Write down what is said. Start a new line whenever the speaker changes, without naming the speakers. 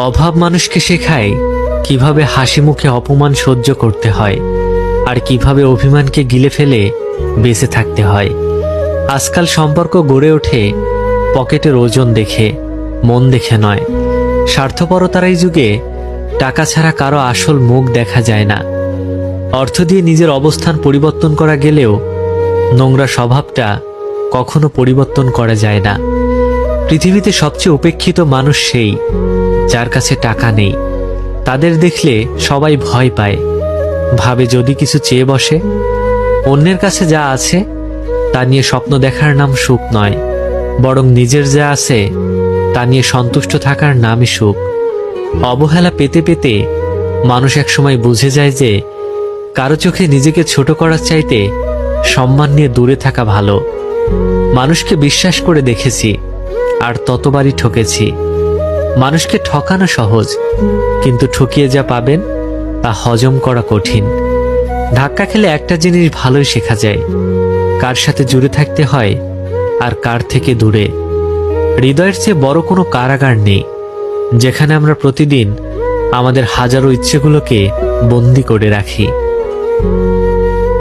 অভাব মানুষকে শেখায় কিভাবে হাসি মুখে অপমান সহ্য করতে হয়, আর কিভাবে অভিমানকে গিলে ফেলে বেঁচে থাকতে হয়। আজকাল সম্পর্ক গড়ে ওঠে পকেটের ওজন দেখে, মন দেখে নয়। স্বার্থপরতার এই যুগে টাকা ছাড়া কারো আসল মুখ দেখা যায় না। অর্থ দিয়ে নিজের অবস্থান পরিবর্তন করা গেলেও নোংরা স্বভাবটা কখনো পরিবর্তন করা যায় না। পৃথিবীতে সবচেয়ে উপেক্ষিত মানুষ সেই যার কাছে টাকা নেই। তাদের দেখলে সবাই ভয় পায়, ভাবে যদি কিছু চেয়ে বসে। অন্যের কাছে যা আছে তা নিয়ে স্বপ্ন দেখার নাম সুখ নয়, বরং নিজের যা আছে তা নিয়ে সন্তুষ্ট থাকার নামই সুখ। অবহেলা পেতে পেতে মানুষ একসময় বুঝে যায় যে কারো চোখে নিজেকে ছোট করার চাইতে সম্মান নিয়ে দূরে থাকা ভালো। মানুষকে বিশ্বাস করে দেখেছি, আর ততবারই ঠকেছি। মানুষকে ঠকানো সহজ, কিন্তু ঠকিয়ে যা পাবেন তা হজম করা কঠিন। ধাক্কা খেলে একটা জিনিস ভালোই শেখা যায়, কার সাথে জুড়ে থাকতে হয় আর কার থেকে দূরে। হৃদয়ের চেয়ে বড় কোনো কারাগার নেই, যেখানে আমরা প্রতিদিন আমাদের হাজারো ইচ্ছেগুলোকে বন্দি করে রাখি।